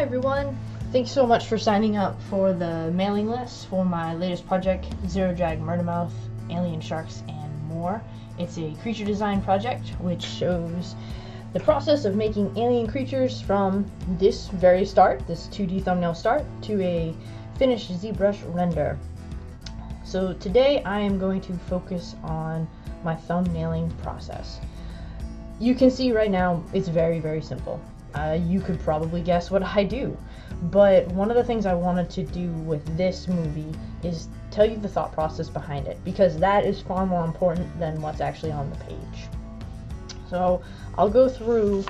everyone! Thanks so much for signing up for the mailing list for my latest project, Zero Drag Murdermouth, Alien Sharks, and more. It's a creature design project which shows the process of making alien creatures from this very start, this 2D thumbnail start, to a finished ZBrush render. So today I am going to focus on my thumbnailing process. You can see right now it's very simple. You could probably guess what I do, but one of the things I wanted to do with this movie is tell you the thought process behind it, because that is far more important than what's actually on the page. So I'll go through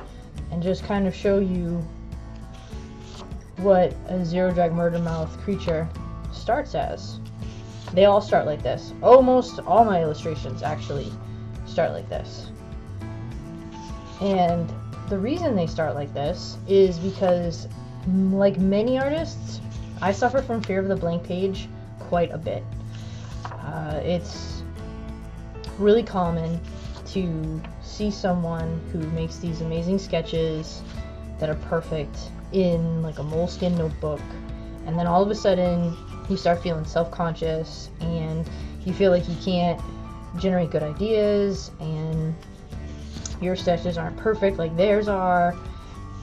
and just kind of show you what a Zero Drag Murdermouth creature starts as. They all start like this. Almost all my illustrations actually start like this. And the reason they start like this is because, like many artists, I suffer from fear of the blank page quite a bit. It's really common to see someone who makes these amazing sketches that are perfect in like a moleskin notebook, and then all of a sudden you start feeling self-conscious and you feel like you can't generate good ideas and your sketches aren't perfect like theirs are,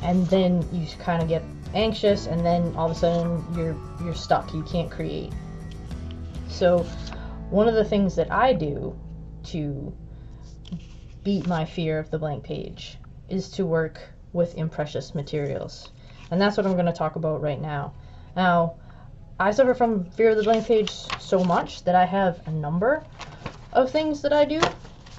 and then you kind of get anxious, and then all of a sudden you're stuck, you can't create. So one of the things that I do to beat my fear of the blank page is to work with impressionist materials, and that's what I'm going to talk about right now. Now, I suffer from fear of the blank page so much that I have a number of things that I do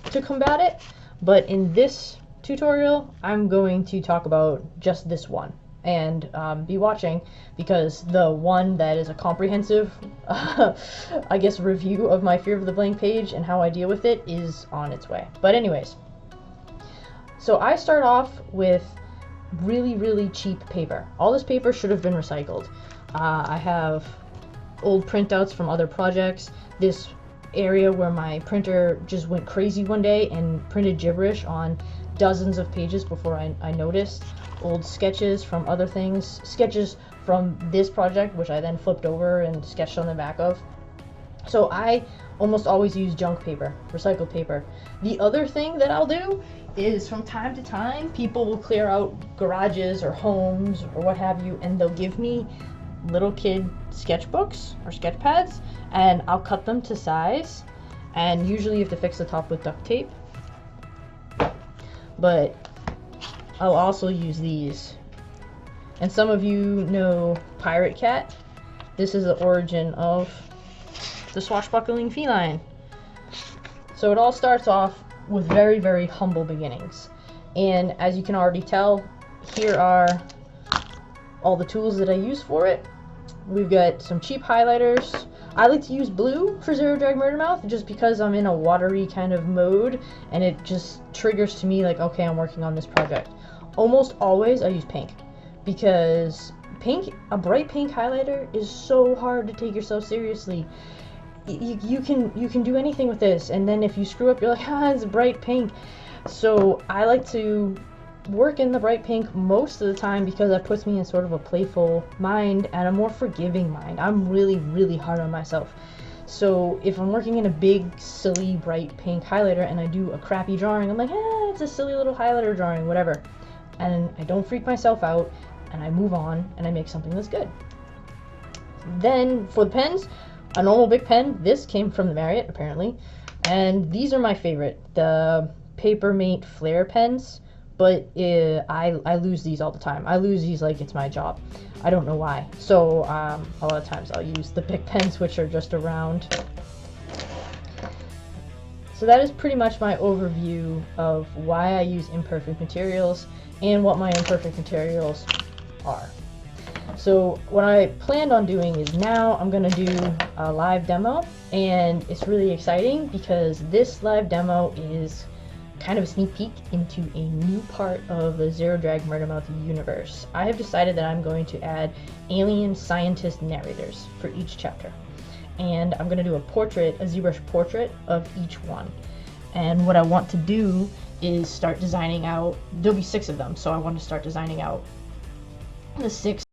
to combat it. But in this tutorial, I'm going to talk about just this one, and be watching, because the one that is a comprehensive, I guess, review of my fear of the blank page and how I deal with it is on its way. But anyways, so I start off with really cheap paper. All this paper should have been recycled. I have old printouts from other projects. This area where my printer just went crazy one day and printed gibberish on dozens of pages before I noticed. Old sketches from other things, sketches from this project which I then flipped over and sketched on the back of. So I almost always use junk paper, recycled paper. The other thing that I'll do is, from time to time, people will clear out garages or homes or what have you, and they'll give me little kid sketchbooks or sketch pads, and I'll cut them to size, and usually you have to fix the top with duct tape, but I'll also use these. And some of you know Pirate Cat. This is the origin of the swashbuckling feline. So it all starts off with very humble beginnings, and as you can already tell, here are all the tools that I use for it. We've got some cheap highlighters. I like to use blue for Zero Drag Murdermouth just because I'm in a watery kind of mode and it just triggers to me like, okay, I'm working on this project. Almost always I use pink, because pink, a bright pink highlighter, is so hard to take yourself seriously. You can do anything with this, and then if you screw up, you're like, it's bright pink. So I like to work in the bright pink most of the time because that puts me in sort of a playful mind and a more forgiving mind. I'm really hard on myself. So if I'm working in a big, silly, bright pink highlighter and I do a crappy drawing, I'm like, it's a silly little highlighter drawing, whatever. And I don't freak myself out, and I move on and I make something that's good. Then for the pens, a normal big pen. This came from the Marriott, apparently. And these are my favorite, the Papermate Flare pens. But I lose these all the time. I lose these like it's my job. I don't know why. So a lot of times I'll use the big pens, which are just around. So that is pretty much my overview of why I use imperfect materials and what my imperfect materials are. So what I planned on doing is, now I'm going to do a live demo, and it's really exciting because this live demo is kind of a sneak peek into a new part of the Zero Drag Murdermouth universe. I have decided that I'm going to add alien scientist narrators for each chapter, and I'm going to do a portrait, a ZBrush portrait of each one. And what I want to do is start designing out, there'll be 6 of them, so I want to start designing out the 6